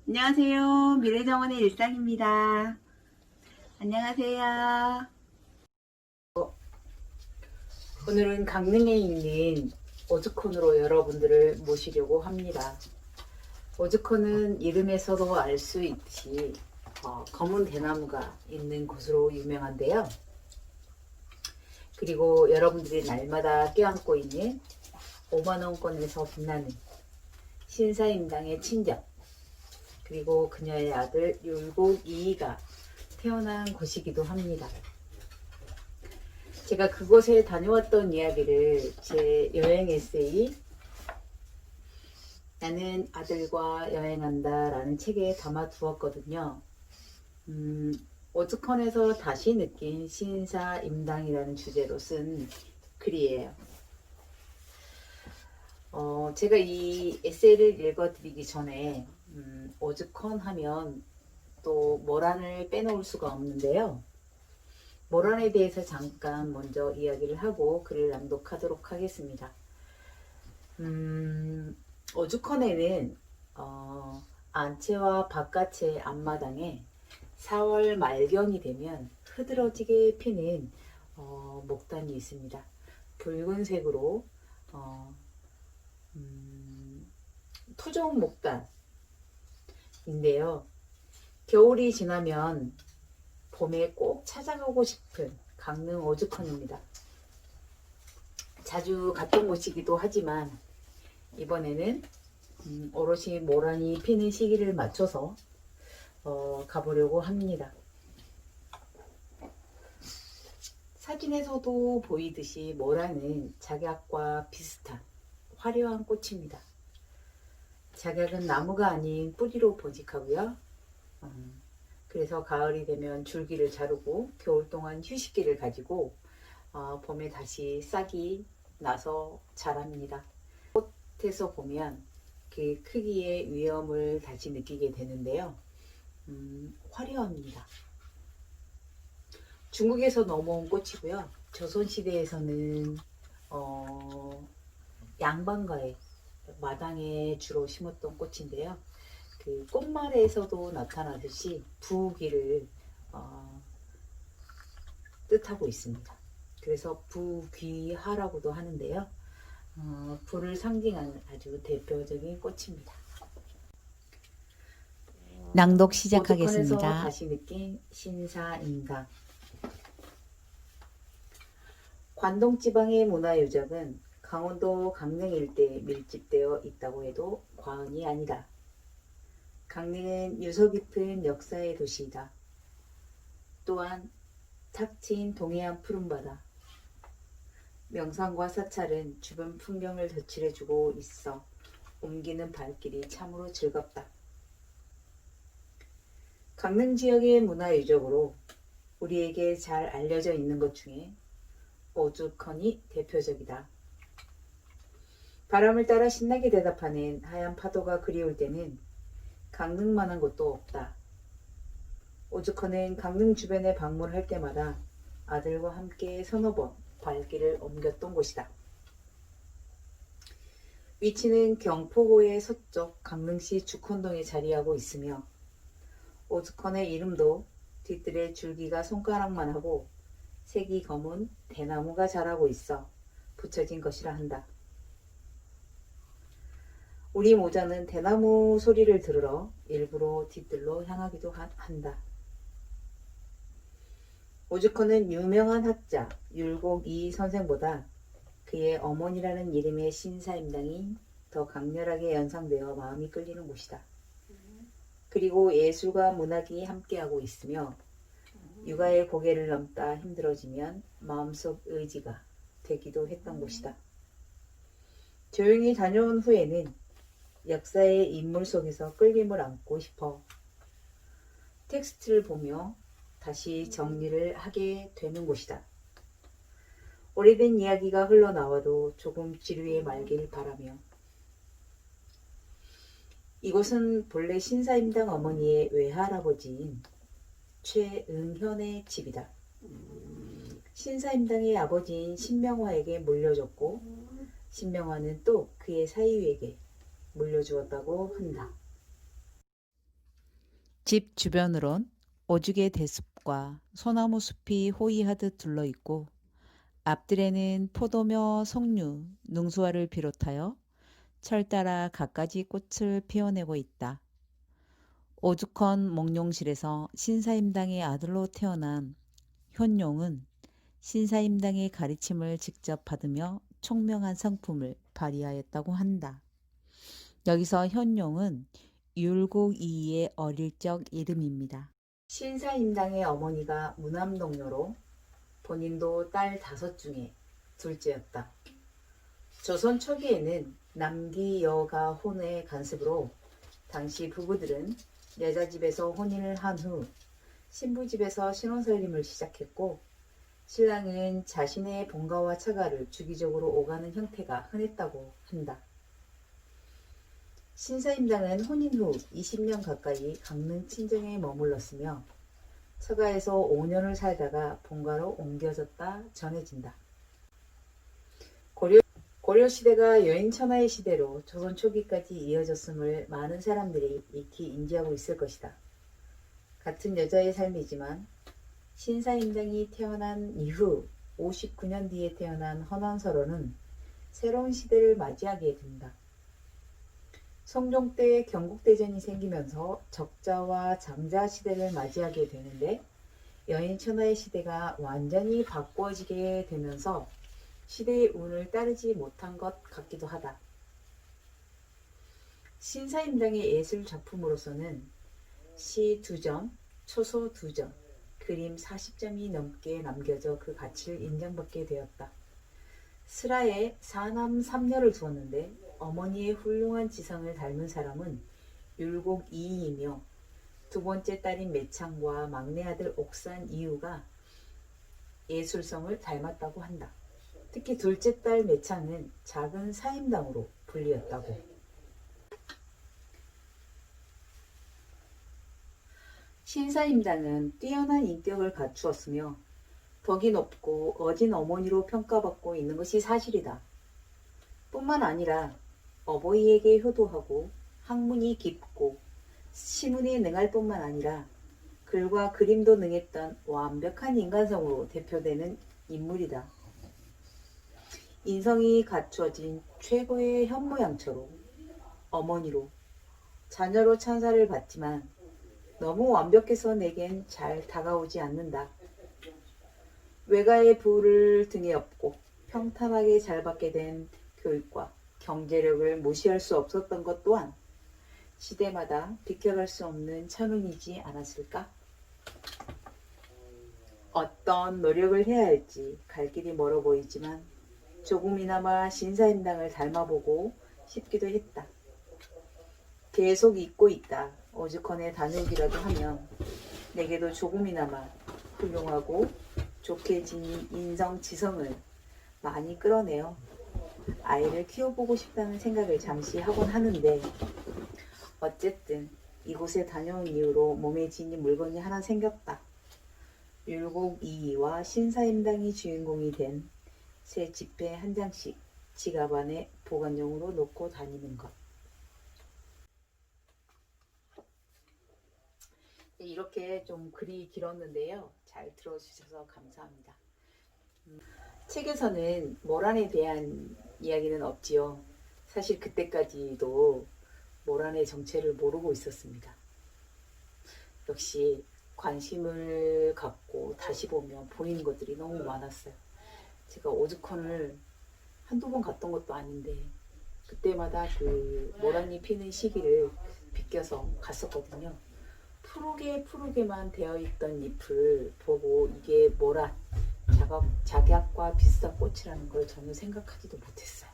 안녕하세요. 미래정원의 일상입니다. 안녕하세요. 오늘은 강릉에 있는 오즈콘으로 여러분들을 모시려고 합니다. 오즈콘은 이름에서도 알 수 있듯이 검은 대나무가 있는 곳으로 유명한데요. 그리고 여러분들이 날마다 껴안고 있는 5만원권에서 빛나는 신사임당의 친정, 그리고 그녀의 아들 율곡 이이가 태어난 곳이기도 합니다. 제가 그곳에 다녀왔던 이야기를 제 여행 에세이 나는 아들과 여행한다 라는 책에 담아 두었거든요. 오즈콘에서 다시 느낀 신사임당이라는 주제로 쓴 글이에요. 제가 이 에세이를 읽어드리기 전에 오즈콘 하면 또 모란을 빼놓을 수가 없는데요. 모란에 대해서 잠깐 먼저 이야기를 하고 글을 낭독하도록 하겠습니다. 오즈콘에는 안채와 바깥의 앞마당에 4월 말경이 되면 흐드러지게 피는 목단이 있습니다. 붉은색으로 토종 목단인데요. 겨울이 지나면 봄에 꼭 찾아가고 싶은 강릉 오즈콘입니다. 자주 갔던 곳이기도 하지만 이번에는 오롯이 모란이 피는 시기를 맞춰서 가보려고 합니다. 사진에서도 보이듯이 모란은 작약과 비슷한 화려한 꽃입니다. 작약은 나무가 아닌 뿌리로 번식하고요. 그래서 가을이 되면 줄기를 자르고 겨울 동안 휴식기를 가지고 봄에 다시 싹이 나서 자랍니다. 꽃에서 보면 그 크기의 위엄을 다시 느끼게 되는데요. 화려합니다. 중국에서 넘어온 꽃이고요. 조선시대에서는 양반가에 마당에 주로 심었던 꽃인데요. 그 꽃말에서도 나타나듯이 부귀를 뜻하고 있습니다. 그래서 부귀하라고도 하는데요. 부를 상징하는 아주 대표적인 꽃입니다. 낭독 오즈콘에서 시작하겠습니다. 다시 느낀 신사임당. 관동지방의 문화유적은 강원도 강릉 일대에 밀집되어 있다고 해도 과언이 아니다. 강릉은 유서 깊은 역사의 도시이다. 또한 탁 트인 동해안 푸른바다, 명산과 사찰은 주변 풍경을 덧칠해주고 있어 옮기는 발길이 참으로 즐겁다. 강릉 지역의 문화유적으로 우리에게 잘 알려져 있는 것 중에 오즈콘이 대표적이다. 바람을 따라 신나게 대답하는 하얀 파도가 그리울 때는 강릉만한 곳도 없다. 오즈콘은 강릉 주변에 방문할 때마다 아들과 함께 서너 번 발길을 옮겼던 곳이다. 위치는 경포호의 서쪽 강릉시 죽헌동에 자리하고 있으며 오즈콘의 이름도 뒤뜰에 줄기가 손가락만 하고 색이 검은 대나무가 자라고 있어 붙여진 것이라 한다. 우리 모자는 대나무 소리를 들으러 일부러 뒤뜰로 향하기도 한다. 오즈콘은 유명한 학자 율곡 이이 선생보다 그의 어머니라는 이름의 신사임당이 더 강렬하게 연상되어 마음이 끌리는 곳이다. 그리고 예술과 문학이 함께하고 있으며 육아의 고개를 넘다 힘들어지면 마음속 의지가 되기도 했던 곳이다. 조용히 다녀온 후에는 역사의 인물 속에서 끌림을 안고 싶어 텍스트를 보며 다시 정리를 하게 되는 곳이다. 오래된 이야기가 흘러나와도 조금 지루에 말길 바라며 이곳은 본래 신사임당 어머니의 외할아버지인 최응현의 집이다. 신사임당의 아버지인 신명화에게 물려줬고 신명화는 또 그의 사위에게 물려주었다고 한다. 집 주변으론 오죽의 대숲과 소나무 숲이 호위하듯 둘러있고 앞들에는 포도며 석류, 능수화를 비롯하여 철따라 갖가지 꽃을 피워내고 있다. 오죽헌 몽룡실에서 신사임당의 아들로 태어난 현룡은 신사임당의 가르침을 직접 받으며 총명한 성품을 발휘하였다고 한다. 여기서 현룡은 율곡이이의 어릴 적 이름입니다. 신사임당의 어머니가 무남동녀로 본인도 딸 5 중에 둘째였다. 조선 초기에는 남기 여가 혼의 간섭으로 당시 부부들은 여자 집에서 혼인을 한 후 신부 집에서 신혼살림을 시작했고 신랑은 자신의 본가와 처가를 주기적으로 오가는 형태가 흔했다고 한다. 신사임당은 혼인 후 20년 가까이 강릉 친정에 머물렀으며 처가에서 5년을 살다가 본가로 옮겨졌다 전해진다. 고려시대가 여인천하의 시대로 조선 초기까지 이어졌음을 많은 사람들이 익히 인지하고 있을 것이다. 같은 여자의 삶이지만 신사임당이 태어난 이후 59년 뒤에 태어난 헌원서로는 새로운 시대를 맞이하게 된다. 성종 때 경국대전이 생기면서 적자와 장자 시대를 맞이하게 되는데 여인천하의 시대가 완전히 바꿔지게 되면서 시대의 운을 따르지 못한 것 같기도 하다. 신사임당의 예술 작품으로서는 시 2점, 초소 2점, 그림 40점이 넘게 남겨져 그 가치를 인정받게 되었다. 슬하에 4남 3녀를 두었는데 어머니의 훌륭한 지성을 닮은 사람은 율곡이이이며 두 번째 딸인 매창과 막내 아들 옥산 이유가 예술성을 닮았다고 한다. 특히 둘째 딸 매창은 작은 사임당으로 불리었다고. 신사임당은 뛰어난 인격을 갖추었으며 덕이 높고 어진 어머니로 평가받고 있는 것이 사실이다. 뿐만 아니라 어버이에게 효도하고 학문이 깊고 시문이 능할 뿐만 아니라 글과 그림도 능했던 완벽한 인간성으로 대표되는 인물이다. 인성이 갖추어진 최고의 현모양처로 어머니로 자녀로 찬사를 받지만 너무 완벽해서 내겐 잘 다가오지 않는다. 외가의 부를 등에 업고 평탄하게 잘 받게 된 교육과 경제력을 무시할 수 없었던 것 또한 시대마다 비켜갈 수 없는 천운이지 않았을까? 어떤 노력을 해야 할지 갈 길이 멀어 보이지만 조금이나마 신사임당을 닮아보고 싶기도 했다. 계속 잊고 있다. 오죽헌에 다녀오기라도 하면 내게도 조금이나마 훌륭하고 좋게 지닌 인성 지성을 많이 끌어내어 아이를 키워보고 싶다는 생각을 잠시 하곤 하는데 어쨌든 이곳에 다녀온 이후로 몸에 지닌 물건이 하나 생겼다. 율곡이이와 신사임당이 주인공이 된 새 지폐 한 장씩 지갑 안에 보관용으로 놓고 다니는 것. 이렇게 좀 글이 길었는데요. 잘 들어주셔서 감사합니다. 책에서는 모란에 대한 이야기는 없지요. 사실 그때까지도 모란의 정체를 모르고 있었습니다. 역시 관심을 갖고 다시 보면 보이는 것들이 너무 많았어요. 제가 오죽헌을 한두 번 갔던 것도 아닌데 그때마다 그 모란이 피는 시기를 비껴서 갔었거든요. 푸르게만 되어 있던 잎을 보고 이게 모란, 작약과 비슷한 꽃이라는 걸 전혀 생각하지도 못했어요.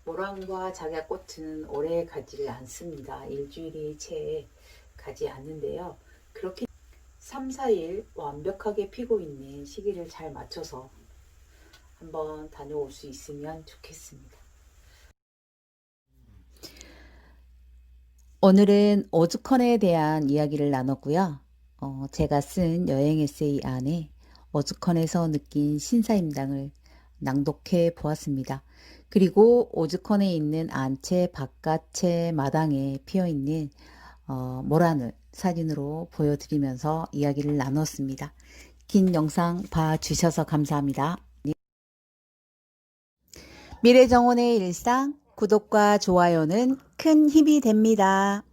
모란과 작약꽃은 오래 가지를 않습니다. 일주일이 채 가지 않는데요. 그렇게 3, 4일 완벽하게 피고 있는 시기를 잘 맞춰서 한번 다녀올 수 있으면 좋겠습니다. 오늘은 오죽헌에 대한 이야기를 나눴고요. 제가 쓴 여행 에세이 안에 오죽헌에서 느낀 신사임당을 낭독해 보았습니다. 그리고 오죽헌에 있는 안채 바깥채 마당에 피어있는 모란을 사진으로 보여드리면서 이야기를 나눴습니다. 긴 영상 봐주셔서 감사합니다. 미래정원의 일상 구독과 좋아요는 큰 힘이 됩니다.